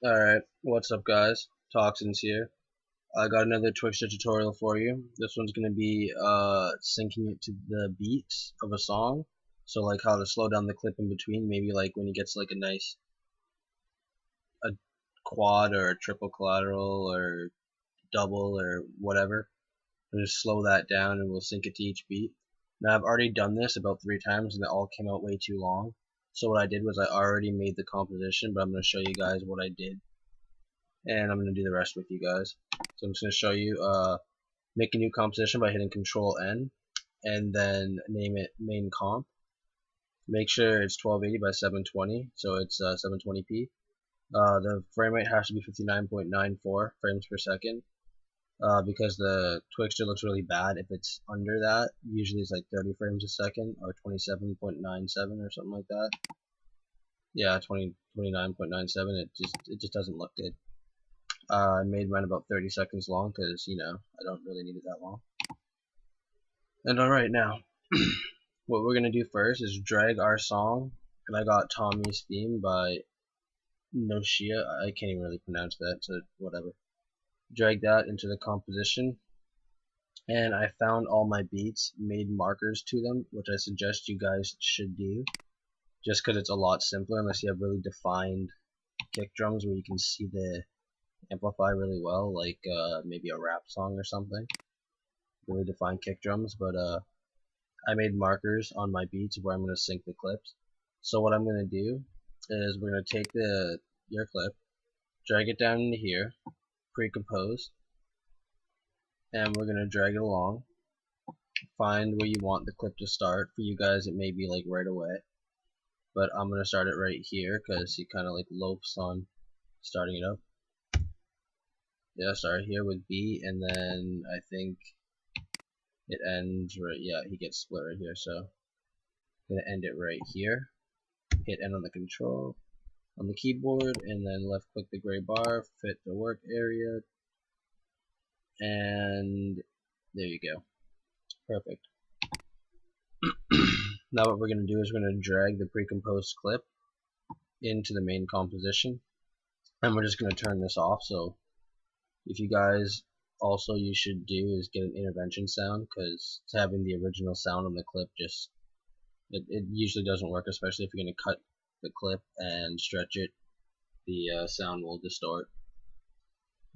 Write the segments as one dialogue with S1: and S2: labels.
S1: Alright, what's up guys? Toxins here. I got another Twixtor tutorial for you. This one's gonna be syncing it to the beats of a song. So like how to slow down the clip in between, maybe like when he gets like a nice a quad or a triple collateral or double or whatever. We'll just slow that down and we'll sync it to each beat. Now I've already done this about 3 times and it all came out way too long. So what I did was I already made the composition, but I'm gonna show you guys what I did and I'm going to do the rest with you guys. So I'm just going to show you make a new composition by hitting Control N and then name it main comp. Make sure it's 1280 by 720, so it's 720p. The frame rate has to be 59.94 frames per second because the Twixtor looks really bad if it's under that. Usually it's like 30 frames a second or 27.97 or something like that. Yeah, 29.97. It just doesn't look good. I made mine about 30 seconds long because, I don't really need it that long. And alright, now, what we're going to do first is drag our song, and I got Tommy's Theme by Noshia. I can't even really pronounce that, so whatever. Drag that into the composition, and I found all my beats, made markers to them, which I suggest you guys should do, just because it's a lot simpler unless you have really defined kick drums where you can see the amplify really well, like maybe a rap song or something. Really defined kick drums, but I made markers on my beats where I'm going to sync the clips. So what I'm going to do is we're going to take your clip, drag it down into here, pre-compose, and we're going to drag it along. Find where you want the clip to start. For you guys, it may be like right away, but I'm going to start it right here because he kind of like lopes on starting it up. Yeah, start here with B, and then I think it ends right, yeah, he gets split right here, so I'm going to end it right here. Hit N on the control on the keyboard, and then left click the gray bar, fit the work area, and there you go. Perfect. Now what we're going to do is we're going to drag the pre-composed clip into the main composition, and we're just going to turn this off. So if you guys also you should do is get an intervention sound, because having the original sound on the clip just it usually doesn't work, especially if you're going to cut the clip and stretch it. The sound will distort.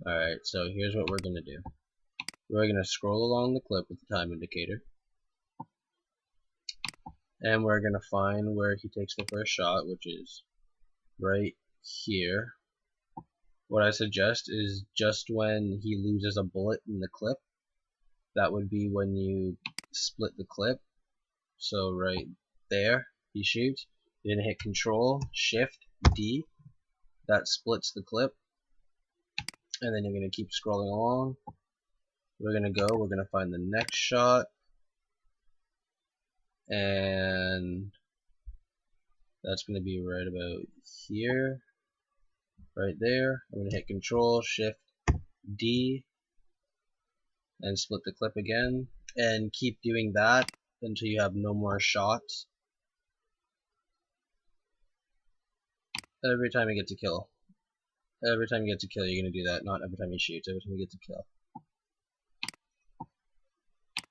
S1: Alright, so here's what we're going to do. We're going to scroll along the clip with the time indicator, and we're going to find where he takes the first shot, which is right here. What I suggest is just when he loses a bullet in the clip, that would be when you split the clip. So right there, he shoots. You're going to hit Control, Shift, D. That splits the clip, and then you're going to keep scrolling along. We're going to find the next shot, and that's going to be right about here, right there. I'm going to hit Control, Shift, D, and split the clip again, and keep doing that until you have no more shots. Every time he gets a kill. Every time you get a kill, you're going to do that. Not every time he shoots, every time he gets a kill.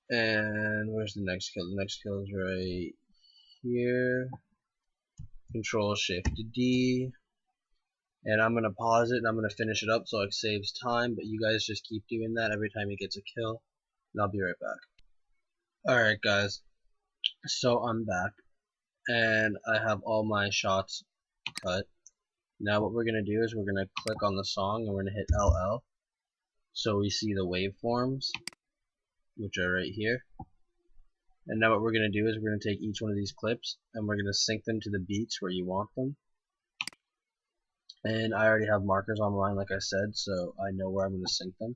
S1: And where's the next kill? The next kill is right here. Control Shift D. And I'm going to pause it and I'm going to finish it up so it saves time, but you guys just keep doing that every time he gets a kill, and I'll be right back. Alright guys, so I'm back, and I have all my shots cut. Now what we're going to do is we're going to click on the song and we're going to hit LL, so we see the waveforms, which are right here. And now what we're going to do is we're going to take each one of these clips and we're going to sync them to the beats where you want them. And I already have markers on mine, like I said, so I know where I'm going to sync them.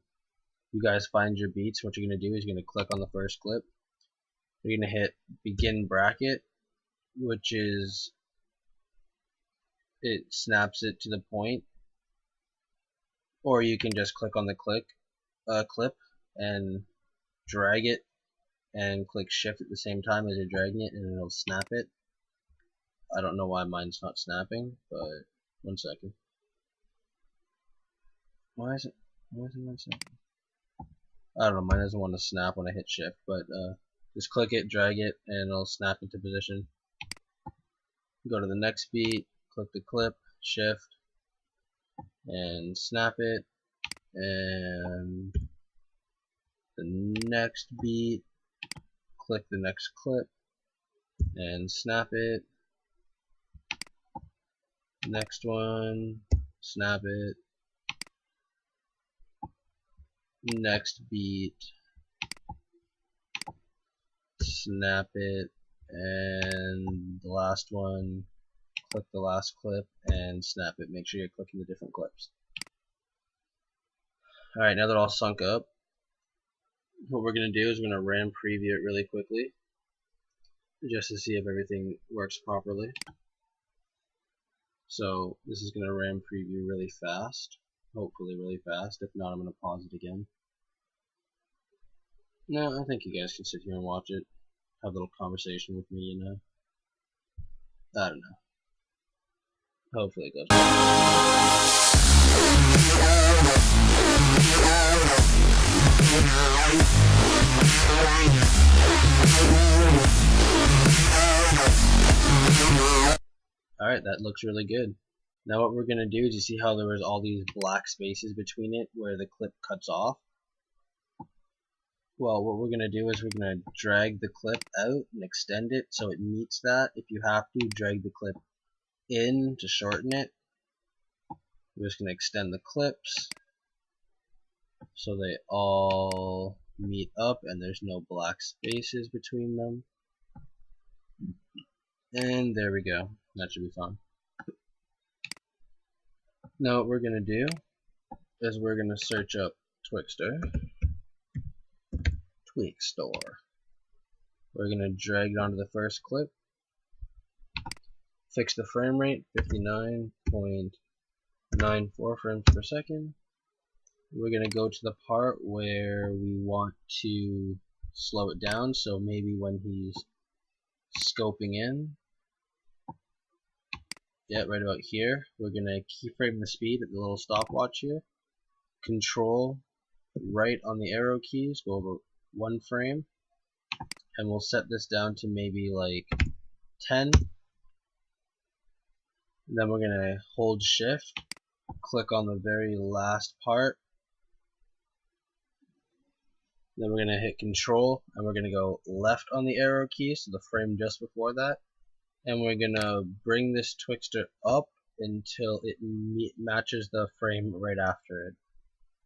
S1: You guys find your beats. What you're going to do is you're going to click on the first clip. You're going to hit begin bracket, which is, it snaps it to the point. Or you can just click on the clip and drag it and click shift at the same time as you're dragging it, and it'll snap it. I don't know why mine's not snapping, but one second. Why is it not snapping? I don't know, mine doesn't want to snap when I hit shift, but just click it, drag it, and it'll snap into position. Go to the next beat, click the clip, shift, and snap it, and the next beat, click the next clip, and snap it. Next one, snap it. Next beat, snap it, and the last one, click the last clip and snap it. Make sure you're clicking the different clips. Alright, now that all sunk up, what we're going to do is we're going to RAM preview it really quickly just to see if everything works properly. So this is going to RAM preview really fast, hopefully really fast. If not, I'm going to pause it again. No, I think you guys can sit here and watch it, have a little conversation with me, you know. I don't know. Hopefully it goes well. Alright, that looks really good. Now what we're going to do is, you see how there was all these black spaces between it where the clip cuts off? Well, what we're going to do is we're going to drag the clip out and extend it so it meets that. If you have to, drag the clip in to shorten it. We're just going to extend the clips so they all meet up and there's no black spaces between them. And there we go. That should be fine. Now what we're going to do is we're going to search up Twixtor. We're going to drag it onto the first clip. Fix the frame rate, 59.94 frames per second. We're going to go to the part where we want to slow it down, so maybe when he's scoping in. Yeah, right about here. We're going to keyframe the speed at the little stopwatch here. Control right on the arrow keys, go over one frame, and we'll set this down to maybe like 10. Then we're going to hold shift, click on the very last part. Then we're going to hit control and we're going to go left on the arrow key, so the frame just before that. And we're going to bring this Twixtor up until it matches the frame right after it.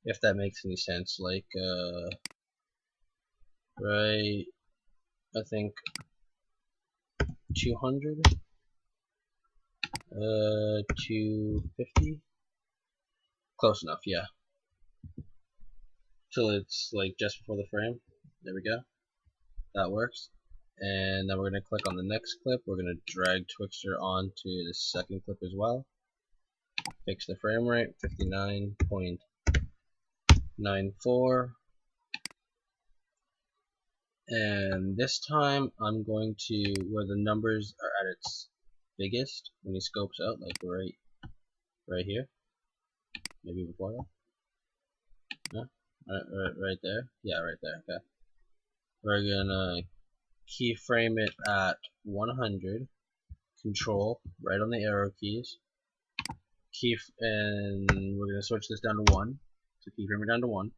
S1: If that makes any sense. Like, right, I think 200, 250, close enough, yeah. Till it's like just before the frame. There we go. That works. And then we're going to click on the next clip. We're going to drag Twixtor onto the second clip as well. Fix the frame rate, 59.94. And this time I'm going to, where the numbers are at its biggest, when he scopes out, like right here. Maybe before that. No? Right there? Yeah, right there, okay. We're gonna keyframe it at 100, control, right on the arrow keys, and we're gonna switch this down to 1, so keyframe it down to 1.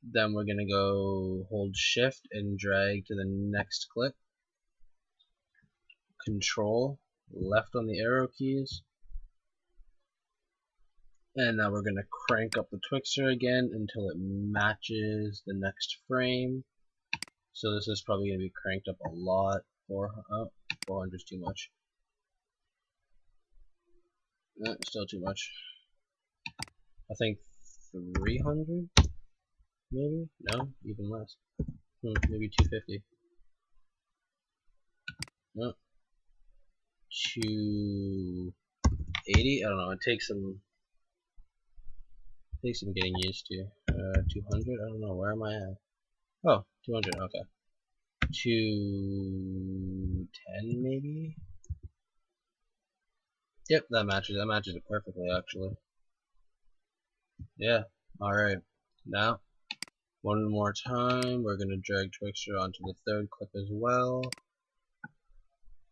S1: Then we're gonna go hold shift and drag to the next clip, control, left on the arrow keys, and now we're gonna crank up the Twixtor again until it matches the next frame. So this is probably going to be cranked up a lot. 400 is too much. No, still too much. I think 300? Maybe? No, even less. Maybe 250. No. 280? I don't know. It takes some getting used to. 200? I don't know. Where am I at? Oh, 200, okay. 210 maybe? Yep, that matches it perfectly actually. Yeah, alright. Now, one more time, we're going to drag Twixtor onto the third clip as well.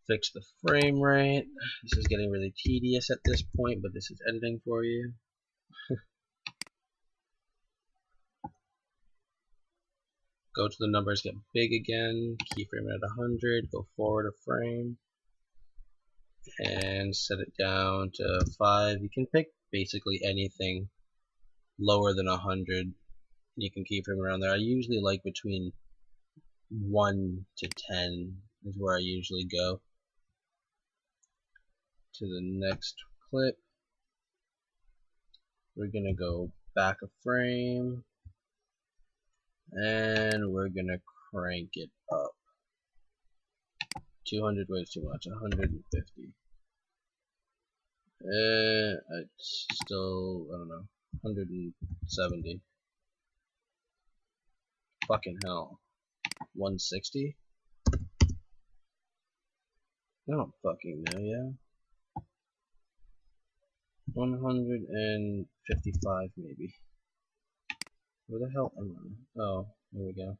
S1: Fix the frame rate. This is getting really tedious at this point, but this is editing for you. Go to the numbers, get big again, keyframe at 100, go forward a frame, and set it down to 5. You can pick basically anything lower than 100. You can keyframe around there. I usually like between 1 to 10 is where I usually go. To the next clip, we're gonna go back a frame, and we're gonna crank it up. 200 way too much. 150. It's still, I don't know, 170. Fucking hell. 160? I don't fucking know, yeah. 155 maybe. Where the hell am I? Oh, there we go.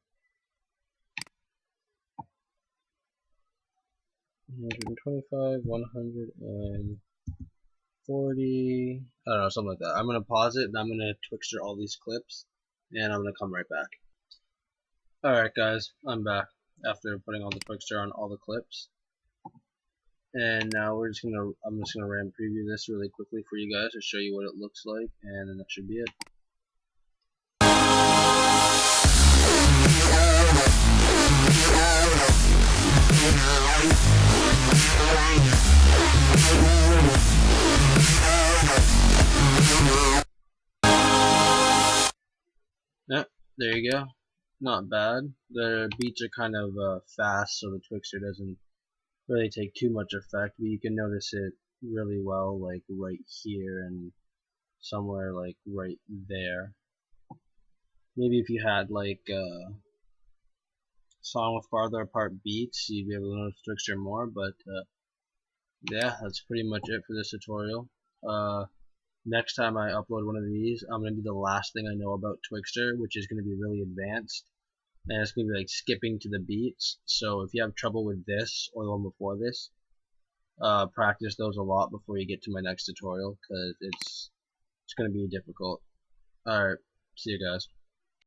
S1: 125, 140, I don't know, something like that. I'm gonna pause it and I'm gonna Twixtor all these clips and I'm gonna come right back. Alright guys, I'm back after putting all the Twixtor on all the clips. And now I'm just gonna RAM preview this really quickly for you guys to show you what it looks like, and then that should be it. Yep, there you go. Not bad. The beats are kind of fast, so the Twixtor doesn't really take too much effect, but you can notice it really well, like right here and somewhere like right there. Maybe if you had like a song with farther apart beats, you'd be able to notice Twixtor more, but yeah, that's pretty much it for this tutorial. Next time I upload one of these, I'm going to do the last thing I know about Twixtor, which is going to be really advanced, and it's going to be like skipping to the beats. So if you have trouble with this or the one before this, practice those a lot before you get to my next tutorial, because it's going to be difficult. Alright, see you guys.